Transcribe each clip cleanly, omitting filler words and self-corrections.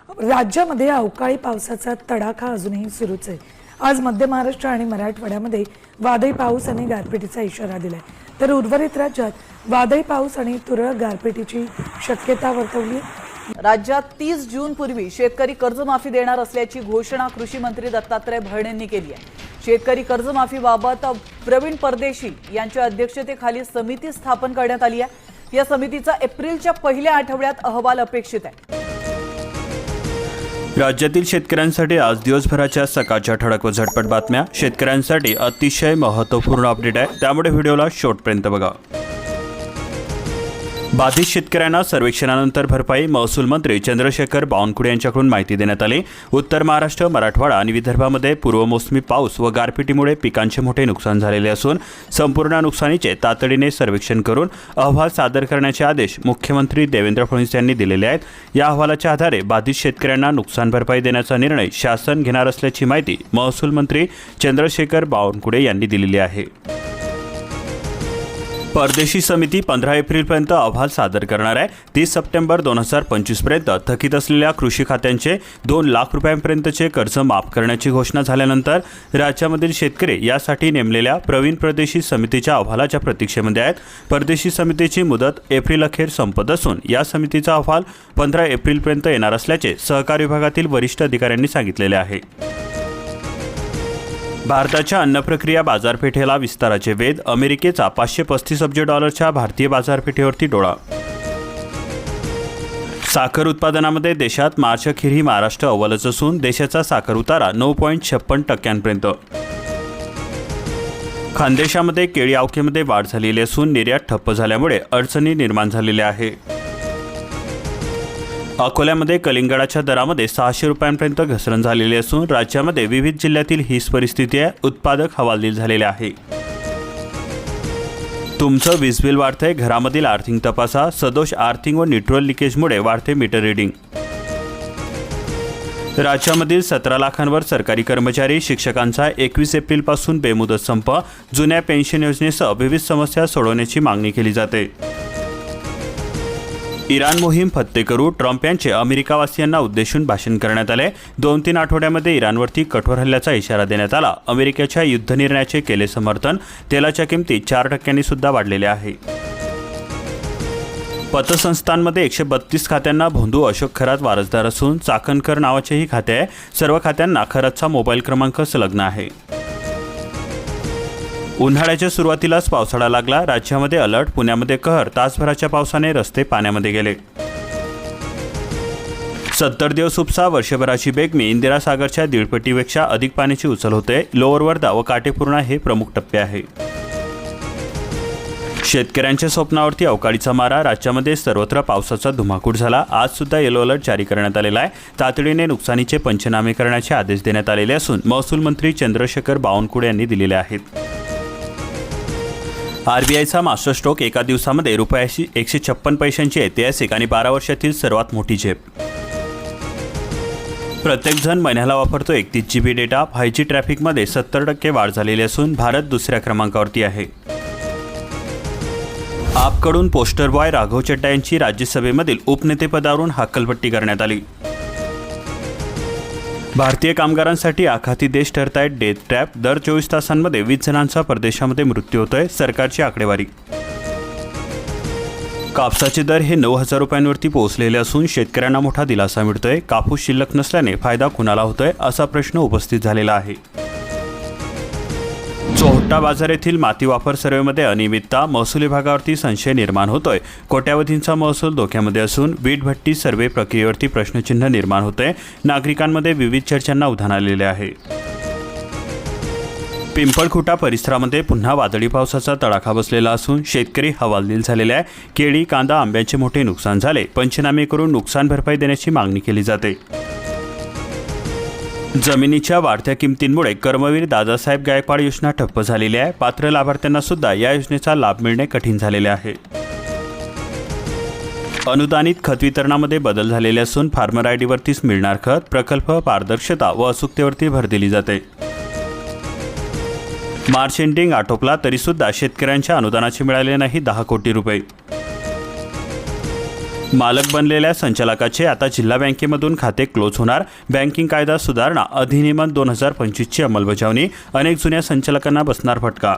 राज्यामध्ये अवकाळी पावसाचा तडाखा अजूनही सुरूच आहे। आज मध्य महाराष्ट्र आणि मराठवाड्यामध्ये वादळी पाऊस आणि गारपिटीचा इशारा दिलाय, तर उर्वरित राज्यात वादळी पाऊस आणि तुरळक गारपिटीची शक्यता वर्तवली। राज्यात 30 जून पूर्वी शेतकरी कर्जमाफी देणार असल्याची घोषणा कृषी मंत्री दत्तात्रय भरणेंनी केली आहे। शेतकरी कर्जमाफीबाबत प्रवीण परदेशी यांच्या अध्यक्षतेखाली समिती स्थापन करण्यात आली आहे। या समितीचा एप्रिलच्या पहिल्या आठवड्यात अहवाल अपेक्षित आहे। राज्यातील शेतकऱ्यांसाठी आज दिवसभराच्या सकाळच्या ठळक व झटपट बातम्या। शेतकऱ्यांसाठी अतिशय महत्त्वपूर्ण अपडेट आहे, त्यामुळे व्हिडिओला शेवटपर्यंत बघा। बाधित शेतकऱ्यांना सर्वेक्षणानंतर भरपाई, महसूल मंत्री चंद्रशेखर बावनकुळे यांच्याकडून माहिती देण्यात आली। उत्तर महाराष्ट्र, मराठवाडा आणि विदर्भामध्ये पूर्वमोसमी पाऊस व गारपिटीमुळे पिकांचे मोठे नुकसान झालेले असून संपूर्ण नुकसानीचे तातडीने सर्वेक्षण करून अहवाल सादर करण्याचे आदेश मुख्यमंत्री देवेंद्र फडणवीस यांनी दिलेले आहेत। या अहवालाच्या आधारे बाधित शेतकऱ्यांना नुकसान भरपाई देण्याचा निर्णय शासन घेणार असल्याची माहिती महसूल मंत्री चंद्रशेखर बावनकुळे यांनी दिलेली आहे। परदेशी समिती 15 एप्रिलपर्यंत अहवाल सादर करणार आहे। 30 सप्टेंबर 2025 पर्यंत थकीत असलेल्या कृषी खात्यांचे 2 लाख रुपयांपर्यंतचे कर्ज माफ करण्याची घोषणा झाल्यानंतर राज्यामधील शेतकरी यासाठी नेमलेल्या प्रवीण परदेशी समितीच्या अहवालाच्या प्रतीक्षेमध्ये आहेत। परदेशी समितीची मुदत एप्रिल अखेर संपत असून या समितीचा अहवाल 15 एप्रिलपर्यंत येणार असल्याचे सहकार विभागातील वरिष्ठ अधिकाऱ्यांनी सांगितलेले आहे। भारताच्या अन्न प्रक्रिया बाजारपेठेला विस्ताराचे वेध, अमेरिकेचा $535 अब्ज भारतीय बाजारपेठेवरती डोळा। साखर उत्पादनामध्ये देशात मार्च अखेर महाराष्ट्र अव्वलच असून देशाचा साखर उतारा 9.56% खानदेशामध्ये केळी आवकेमध्ये वाढ झालेली असून निर्यात ठप्प झाल्यामुळे अडचणी निर्माण झालेल्या आहे। अकोल्यामध्ये कलिंगडाच्या दरामध्ये 600 रुपयांपर्यंत घसरण झालेली असून राज्यामध्ये विविध जिल्ह्यातील हीच परिस्थिती आहे। उत्पादक हवालदिल झालेले आहे। तुमचं वीज बिल वाढतंय, घरामधील आर्थिंग तपासा, सदोष आर्थिंग व न्यूट्रल लिकेजमुळे वाढते मीटर रिडिंग। राज्यामधील 17 लाखांवर सरकारी कर्मचारी, शिक्षकांचा 21 एप्रिलपासून बेमुदत संप, जुन्या पेन्शन योजनेसह विविध समस्या सोडवण्याची मागणी केली जाते। इराण मोहीम फत्ते करू, ट्रम्प यांचे अमेरिकावासियांना उद्देशून भाषण करण्यात आले। 2-3 आठवड्यामध्ये इराणवरती कठोर हल्ल्याचा इशारा देण्यात आला। अमेरिकेच्या युद्ध निर्णयाचे केले समर्थन, तेलाच्या किमती 4% सुद्धा वाढलेल्या आहे। पतसंस्थांमध्ये 132 खात्यांना भोंदू अशोक खरात वारसदार असून चाकणकर नावाचेही खाते आहे। सर्व खात्यांना खरातचा मोबाईल क्रमांक संलग्न आहे। उन्हाळ्याच्या सुरुवातीलाच पावसाळा लागला, राज्यामध्ये अलर्ट, पुण्यामध्ये कहर, तासभराच्या पावसाने रस्ते पाण्यामध्ये गेले। 70 दिवस उपसा, वर्षभराची बेगमी, इंदिरा सागरच्या 1.5 पटीपेक्षा अधिक पाण्याची उचल होते। लोअर वर्धा व काटेपूर्णा हे प्रमुख टप्पे आहे। शेतकऱ्यांच्या स्वप्नावरती अवकाळीचा मारा, राज्यामध्ये सर्वत्र पावसाचा धुमाकूळ झाला। आज सुद्धा येलो अलर्ट जारी करण्यात आलेला आहे। तातडीने नुकसानीचे पंचनामे करण्याचे आदेश देण्यात आलेले असून महसूल मंत्री चंद्रशेखर बावनकुळे यांनी दिलेले आहेत। आरबीआयचा मास्टर स्ट्रोक, एका दिवसामध्ये रुपयाची 156 पैशांची ऐतिहासिक आणि 12 वर्षातील सर्वात मोठी झेप। प्रत्येकजण महिन्याला वापरतो 31 GB डेटा। 5G ट्रॅफिकमध्ये 70% वाढ झालेली असून भारत दुसऱ्या क्रमांकावरती आहे। आपकडून पोस्टर बॉय राघव चड्डा यांची राज्यसभेमधील उपनेतेपदावरून हकालपट्टी करण्यात आली। भारतीय कामगारांसाठी आखाती देश ठरतायत डेथ ट्रॅप, दर 24 तासांमध्ये 20 जणांचा परदेशामध्ये मृत्यू होतोय, सरकारची आकडेवारी। कापसाचे दर हे 9,000 रुपयांवरती पोहोचलेले असून शेतकऱ्यांना मोठा दिलासा मिळतोय। कापूस शिल्लक नसल्याने फायदा कुणाला होतोय असा प्रश्न उपस्थित झालेला आहे। चोहट्टा बाजार येथील माती वापर सर्वेमध्ये अनियमितता, महसूल विभागावरती संशय निर्माण होतोय। कोट्यावधींचा महसूल धोक्यामध्ये असून वीटभट्टी सर्वे प्रक्रियेवरती प्रश्नचिन्ह निर्माण होते। नागरिकांमध्ये विविध चर्चांना उधाण आलेले आहे। पिंपळखुटा परिसरामध्ये पुन्हा वादळी पावसाचा तडाखा बसलेला असून शेतकरी हवालदिल झालेले आहे। केळी, कांदा, आंब्याचे मोठे नुकसान झाले, पंचनामे करून नुकसान भरपाई देण्याची मागणी केली जाते। जमिनीच्या वाढत्या किमतींमुळे कर्मवीर दादासाहेब गायकवाड योजना ठप्प झालेली आहे। पात्र लाभार्थ्यांना सुद्धा या योजनेचा लाभ मिळणे कठीण झालेले आहे। अनुदानित खत वितरणामध्ये बदल झालेले असून फार्मर आयडीवरतीच मिळणार खत, प्रकल्प, पारदर्शकता व अचूकतेवरती भर दिली जाते। मार्च एंडिंग आटोपला तरी सुद्धा शेतकऱ्यांच्या अनुदानाचे मिळाले नाही 10 कोटी रुपये। मालक बनलेल्या संचालकाचे आता जिल्हा बँकेमधून खाते क्लोज होणार. बँकिंग कायदा सुधारणा अधिनियम 2025ची अंमलबजावणी. अनेक जुन्या संचालकांना बसणार फटका.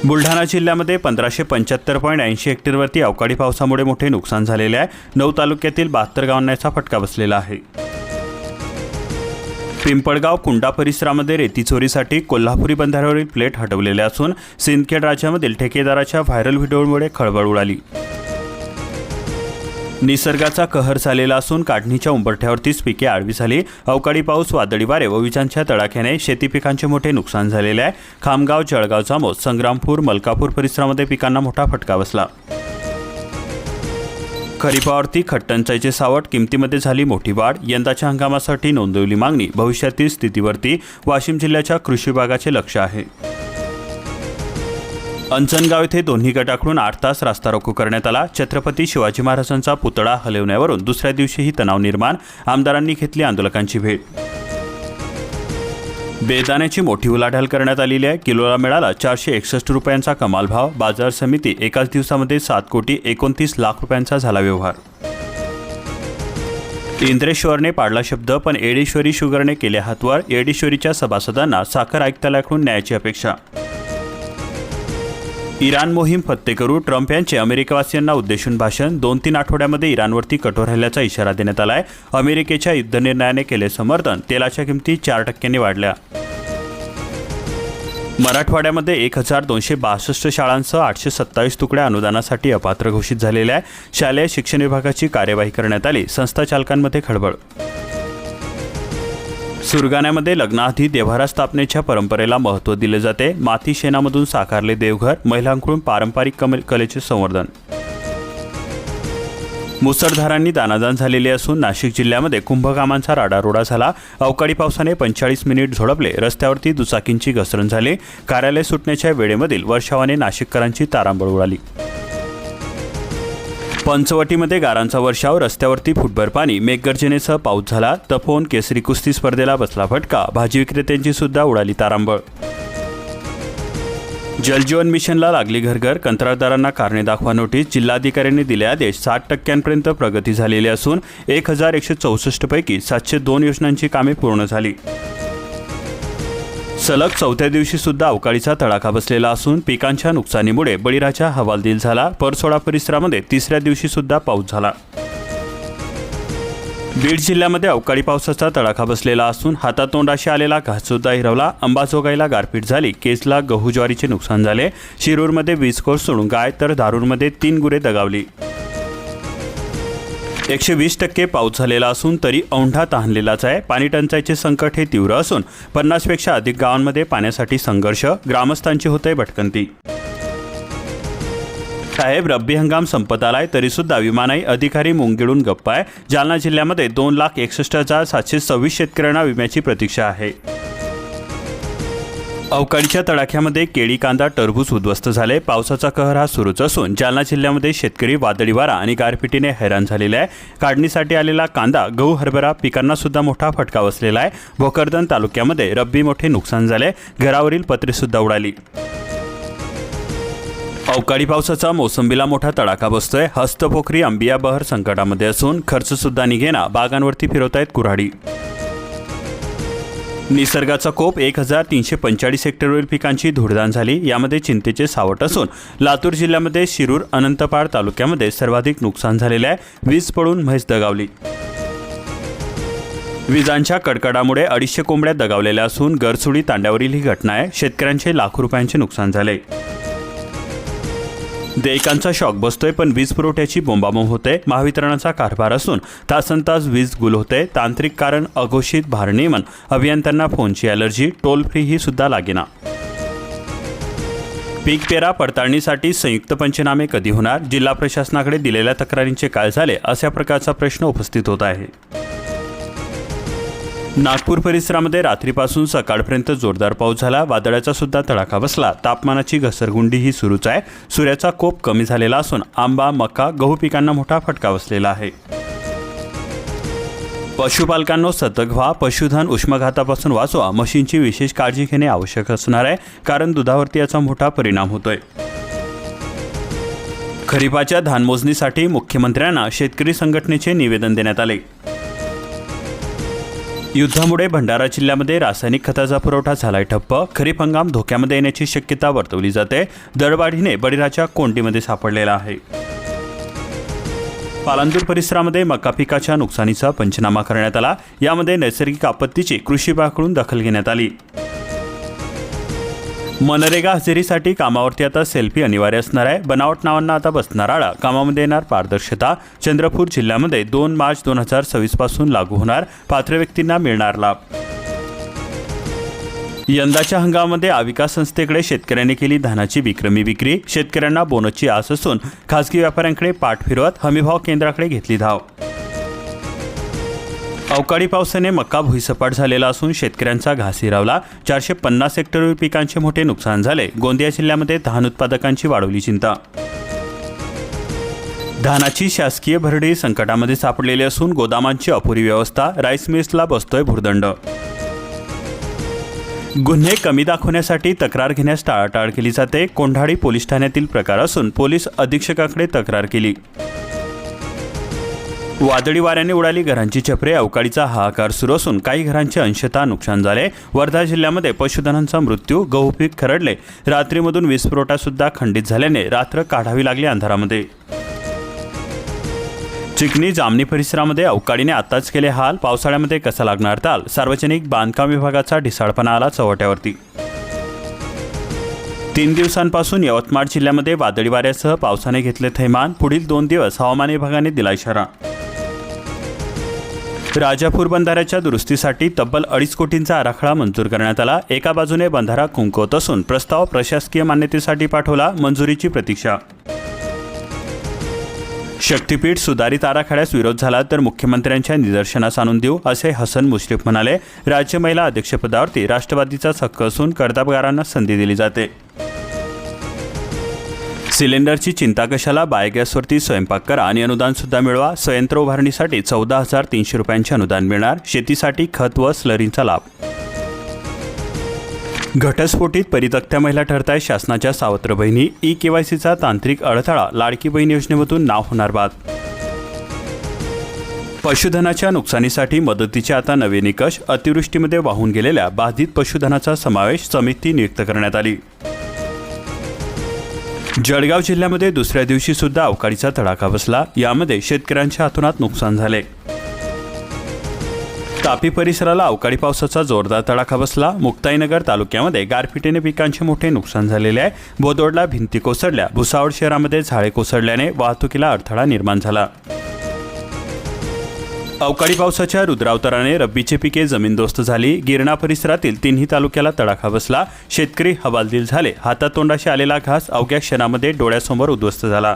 बुलढाणा जिल्ह्यामध्ये 1575.80 हेक्टरवरती अवकाळी पावसामुळे मोठे नुकसान झालेले आहे. 9 तालुक्यातील 72 गावांना याचा फटका बसलेला आहे. पिंपळगाव कुंडा परिसरामध्ये रेती चोरीसाठी कोल्हापुरी बंधाऱ्यावरील प्लेट हटवलेल्या असून सिंदखेड राज्यामधील ठेकेदाराच्या व्हायरल व्हिडिओमुळे खळबळ उडाली. निसर्गाचा कहर झालेला असून काढणीच्या उंबरठ्यावरतीच पिके आडवी झाली. अवकाळी पाऊस, वादळी वारे व विजांच्या तडाख्याने शेती पिकांचे मोठे नुकसान झालेले आहे. खामगाव, जळगाव, जामोद, संग्रामपूर, मलकापूर परिसरामध्ये पिकांना मोठा फटका बसला. खरीपावरती खटटंचाईचे सावट, किमतीमध्ये झाली मोठी वाढ. यंदाच्या हंगामासाठी नोंदवली मागणी. भविष्यातील स्थितीवरती वाशिम जिल्ह्याच्या कृषी विभागाचे लक्ष आहे. अंजनगाव येथे दोन्ही गटाकडून 8 तास रास्ता रोको करण्यात आला. छत्रपती शिवाजी महाराजांचा पुतळा हलवण्यावरून दुसऱ्या दिवशीही तणाव निर्माण. आमदारांनी घेतली आंदोलकांची भेट. बेदाण्याची मोठी उलाढाल करण्यात आलेली आहे. किलोला मिळाला 461 रुपयांचा कमाल भाव. बाजार समिती एकाच दिवसामध्ये 7,29,00,000 रुपयांचा झाला व्यवहार. इंद्रेश्वरने पाडला शब्द, पण येडेश्वरी शुगरने केले हातवर. येडेश्वरीच्या सभासदांना साखर आयुक्तालयाकडून न्यायाची अपेक्षा. इराण मोहीम फत्ते करू. ट्रम्प यांचे अमेरिकावासियांना उद्देशून भाषण. 2-3 आठवड्यामध्ये इराणवरती कठोर हल्ल्याचा इशारा देण्यात आलाय. अमेरिकेच्या युद्ध निर्णयाने केले समर्थन. तेलाच्या किमती 4% वाढल्या. मराठवाड्यामध्ये 1262 शाळांसह 827 तुकड्या अनुदानासाठी अपात्र घोषित झालेल्या आहे. शालेय शिक्षण विभागाची कार्यवाही करण्यात आली. संस्था चालकांमध्ये खळबळ. सुरगाण्यामध्ये लग्नाआधी देव्हारा स्थापनेच्या परंपरेला महत्त्व दिले जाते. माती शेणामधून साकारले देवघर. महिलांकडून पारंपरिक कलेचे संवर्धन. मुसळधारांनी दानादान झालेले असून नाशिक जिल्ह्यामध्ये कुंभकामांचा राडारोडा झाला. अवकाळी पावसाने 45 मिनिट झोडपले. रस्त्यावरती दुचाकींची घसरण झाली. कार्यालय सुटण्याच्या वेळेमधील वर्षावाने नाशिककरांची तारांबळ उडाली. पंचवटीमध्ये गारांचा वर्षाव. रस्त्यावरती फुटभर पाणी. मेघगर्जनेसह पाऊस झाला. तपोवन केसरी कुस्ती स्पर्धेला बसला फटका. भाजी विक्रेत्यांची सुद्धा उडाली तारांबळ. जलजीवन मिशनला लागली घरघर. कंत्राटदारांना कारणे दाखवा नोटीस. जिल्हाधिकाऱ्यांनी दिले आदेश. 60% प्रगती झालेली असून 1164 पैकी 702 योजनांची कामे पूर्ण झाली. सलग 4थ्या दिवशी सुद्धा अवकाळीचा तडाखा बसलेला असून पिकांच्या नुकसानीमुळे बळीराजा हवालदिल झाला. परसोडा परिसरामध्ये 3ऱ्या दिवशी सुद्धा पाऊस झाला. बीड जिल्ह्यामध्ये अवकाळी पावसाचा तडाखा बसलेला असून हातातोंडाशी आलेला घास सुद्धा हिरवला. अंबाजोगाईला गारपीट झाली. केजला गहू ज्वारीचे नुकसान झाले. शिरूरमध्ये वीज कोसळून गाय तर धारूरमध्ये 3 गुरे दगावली. 120% पाऊस झालेला असून तरी औंढा तहानलेलाच आहे. पाणी टंचाईचे संकट हे तीव्र असून 50पेक्षा अधिक गावांमध्ये पाण्यासाठी संघर्ष. ग्रामस्थांची होते भटकंती. साहेब, रब्बी हंगाम संपत आलाय तरीसुद्धा विमानाई अधिकारी मुंगेडून गप्प आहे. जालना जिल्ह्यामध्ये 2,61,726 शेतकऱ्यांना विम्याची प्रतीक्षा आहे. अवकाळीच्या तडाख्यामध्ये केळी, कांदा, टरबूज उद्ध्वस्त झाले. पावसाचा कहर हा सुरूच असून जालना जिल्ह्यामध्ये शेतकरी वादळी वारा आणि गारपिटीने हैराण झालेले आहे. काढणीसाठी आलेला कांदा, गहू, हरभरा पिकांना सुद्धा मोठा फटका बसलेला आहे. भोकरदन तालुक्यामध्ये रब्बी मोठे नुकसान झाले. घरावरील पत्रे सुद्धा उडाली. अवकाळी पावसाचा मोसंबीला मोठा तडाखा बसतोय. हस्तपोखरी अंबिया बहर संकटामध्ये असून खर्च सुद्धा निघेना. बागांवरती फिरवतायत कुऱ्हाडी. निसर्गाचा कोप. 1345 हेक्टरवरील पिकांची धूळदाण झाली. यामध्ये चिंतेचे सावट असून लातूर जिल्ह्यामध्ये शिरूर, अनंतपाळ तालुक्यामध्ये सर्वाधिक नुकसान झालेले आहे. वीज पडून म्हैस दगावली. विजांच्या कडकडामुळे 250 कोंबड्या दगावलेल्या असून गरसुडी तांड्यावरील ही घटना आहे. शेतकऱ्यांचे लाखो रुपयांचे नुकसान झाले. देयकांचा शॉक बसतोय पण वीज पुरवठ्याची बोंबाबोंब होते. महावितरणाचा कारभार असून तासनतास वीज गुल होते. तांत्रिक कारण अघोषित भारनियमन. अभियंत्यांना फोनची ॲलर्जी. टोल फ्री ही सुद्धा लागेना. पीक पेरा पडताळणीसाठी संयुक्त पंचनामे कधी होणार? जिल्हा प्रशासनाकडे दिलेल्या तक्रारींचे काय झाले? अशा प्रकारचा प्रश्न उपस्थित होत आहे. नागपूर परिसरामध्ये रात्रीपासून सकाळपर्यंत जोरदार पाऊस झाला. वादळाचा सुद्धा तडाखा बसला. तापमानाची घसरगुंडी ही सुरूच आहे. सूर्याचा कोप कमी झालेला असून आंबा, मका, गहू पिकांना मोठा फटका बसलेला आहे. पशुपालकांनो सतर्क व्हा. पशुधन उष्माघातापासून वाचवा. म्हशींची विशेष काळजी घेणे आवश्यक असणार आहे कारण दुधावरती याचा मोठा परिणाम होतोय. खरीपाच्या धानमोजणीसाठी मुख्यमंत्र्यांना शेतकरी संघटनेचे निवेदन देण्यात आले. युद्धामुळे भंडारा जिल्ह्यामध्ये रासायनिक खताचा पुरवठा झालाय ठप्प. खरीप हंगाम धोक्यामध्ये येण्याची शक्यता वर्तवली जाते. दरवाढीने बळीराजा कोंडीमध्ये सापडलेला आहे. पालांदूर परिसरामध्ये मका पिकाच्या नुकसानीचा पंचनामा करण्यात आला. यामध्ये नैसर्गिक आपत्तीची कृषी विभागाकडून दखल घेण्यात आली. मनरेगा हजेरीसाठी कामावरती आता सेल्फी अनिवार्य असणार आहे. बनावट नावांना आता बसणार आळा. कामामध्ये येणार पारदर्शकता. चंद्रपूर जिल्ह्यामध्ये 2 मार्च 2026 पासून लागू होणार. पात्र व्यक्तींना मिळणार लाभ. यंदाच्या हंगामामध्ये आविका संस्थेकडे शेतकऱ्यांनी केली धानाची विक्रमी विक्री. शेतकऱ्यांना बोनसची आस असून खासगी व्यापाऱ्यांकडे पाठ फिरवत हमीभाव केंद्राकडे घेतली धाव. अवकाळी पावसाने मका भुईसपाट झालेला असून शेतकऱ्यांचा घास हिरावला. 450 हेक्टरवरील पिकांचे मोठे नुकसान झाले. गोंदिया जिल्ह्यामध्ये धान उत्पादकांची वाढवली चिंता. धानाची शासकीय भरडी संकटामध्ये सापडलेली असून गोदामांची अपुरी व्यवस्था. राईस मिल्सला बसतोय भुर्दंड. गुन्हे कमी दाखवण्यासाठी तक्रार घेण्यास टाळाटाळ केली जाते. कोंढाळी पोलीस ठाण्यातील प्रकार असून पोलीस अधीक्षकाकडे तक्रार केली. वादळी वाऱ्याने उडाली घरांची छपरे. अवकाळीचा हाहाकार सुरू असून काही घरांचे अंशतः नुकसान झाले. वर्धा जिल्ह्यामध्ये पशुधनांचा मृत्यू. गहू पीक खरडले. रात्रीमधून वीज पुरवठा सुद्धा खंडित झाल्याने रात्र काढावी लागली अंधारामध्ये. चिखली जामणी परिसरामध्ये अवकाळीने आताच केले हाल. पावसाळ्यामध्ये कसा लागणार ताल. सार्वजनिक बांधकाम विभागाचा ढिसाळपणा आला चव्हाट्यावरती. 3 दिवसांपासून यवतमाळ जिल्ह्यामध्ये वादळी वाऱ्यासह पावसाने घेतले थैमान. पुढील 2 दिवस हवामान विभागाने दिला इशारा. राजापूर बंधाऱ्याच्या दुरुस्तीसाठी तब्बल 2.5 कोटींचा आराखडा मंजूर करण्यात आला. एका बाजूने बंधारा खुंकवत असून प्रस्ताव प्रशासकीय मान्यतेसाठी पाठवला. मंजुरीची प्रतीक्षा. शक्तीपीठ सुधारित आराखड्यास विरोध झाला तर मुख्यमंत्र्यांच्या निदर्शनास आणून देऊ असे हसन मुश्रीफ म्हणाले. राज्य महिला अध्यक्षपदावरती राष्ट्रवादीचा हक्क असून कर्तबगारांना संधी दिली जाते. सिलेंडरची चिंता कशाला. बायोगॅसवरती स्वयंपाक करा आणि अनुदान सुद्धा मिळवा. संयंत्र उभारणीसाठी 14,300 रुपयांचे अनुदान मिळणार. शेतीसाठी खत व स्लरींचा लाभ. घटस्फोटीत परित्यक्त्या महिला ठरताय शासनाच्या सावत्र बहिणी. ई-केवायसीचा तांत्रिक अडथळा. लाडकी बहीण योजनेमधून नाव होणार बाद. पशुधनाच्या नुकसानीसाठी मदतीचे आता नवे निकष. अतिवृष्टीमध्ये वाहून गेलेल्या बाधित पशुधनाचा समावेश. समिती नियुक्त करण्यात आली. जळगाव जिल्ह्यामध्ये दुसऱ्या दिवशी सुद्धा अवकाळीचा तडाखा बसला. यामध्ये शेतकऱ्यांच्या हातोहात नुकसान झाले. तापी परिसराला अवकाळी पावसाचा जोरदार तडाखा बसला. मुक्ताईनगर तालुक्यामध्ये गारपिटीने पिकांचे मोठे नुकसान झालेले आहे. बोदोडला भिंती कोसळल्या. भुसावळ शहरामध्ये झाडे कोसळल्याने वाहतुकीला अडथळा निर्माण झाला. अवकाळी पावसाच्या रुद्रावताराने रब्बीची पिके जमीनदोस्त झाली. गिरणा परिसरातील 3ही तालुक्याला तडाखा बसला. शेतकरी हवालदिल झाले. हातातोंडाशी आलेला घास अवघ्या क्षणामध्ये डोळ्यासमोर उद्ध्वस्त झाला.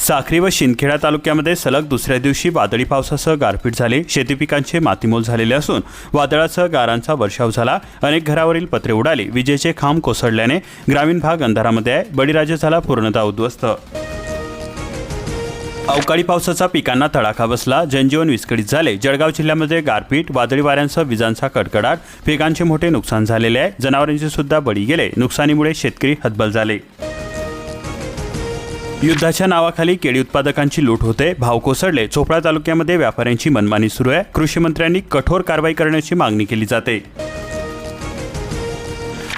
साक्री व शिंदखेडा तालुक्यामध्ये सलग दुसऱ्या दिवशी वादळी पावसासह गारपीट झाली. शेती पिकांचे मातीमोल झालेले असून वादळासह गारांचा वर्षाव झाला. अनेक घरावरील पत्रे उडाली. विजेचे खांब कोसळल्याने ग्रामीण भाग अंधारामध्ये आहे. बळीराजा झाला पूर्णतः उद्ध्वस्त. अवकाळी पावसाचा पिकांना तडाखा बसला. जनजीवन विस्कळीत झाले. जळगाव जिल्ह्यामध्ये गारपीट. वादळी वाऱ्यांसह विजांचा कडकडाट. पिकांचे मोठे नुकसान झालेले आहे. जनावरांचे सुद्धा बळी गेले. नुकसानीमुळे शेतकरी हतबल झाले. युद्धाच्या नावाखाली केळी उत्पादकांची लूट होते. भाव कोसळले. चोपडा तालुक्यामध्ये व्यापाऱ्यांची मनमानी सुरू आहे. कृषी मंत्र्यांनी कठोर कारवाई करण्याची मागणी केली जाते.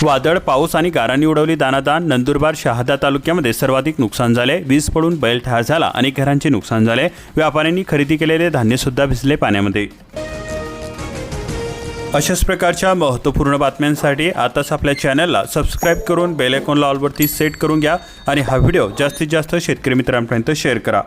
वादळ, पाऊस आणि गारांनी उडवली दानादान. नंदुरबार शहादा तालुक्यामध्ये सर्वाधिक नुकसान झाले. वीज पडून बैल ठार झाला. अनेक घरांचे नुकसान झाले. व्यापाऱ्यांनी खरेदी केलेले धान्य सुद्धा भिजले पाण्यामध्ये. अशाच प्रकारच्या महत्त्वपूर्ण बातम्यांसाठी आताच आपल्या चॅनलला सबस्क्राईब करून बेल आयकॉनला ऑलवरती सेट करून घ्या आणि हा व्हिडिओ जास्तीत जास्त शेतकरी मित्रांपर्यंत शेअर करा.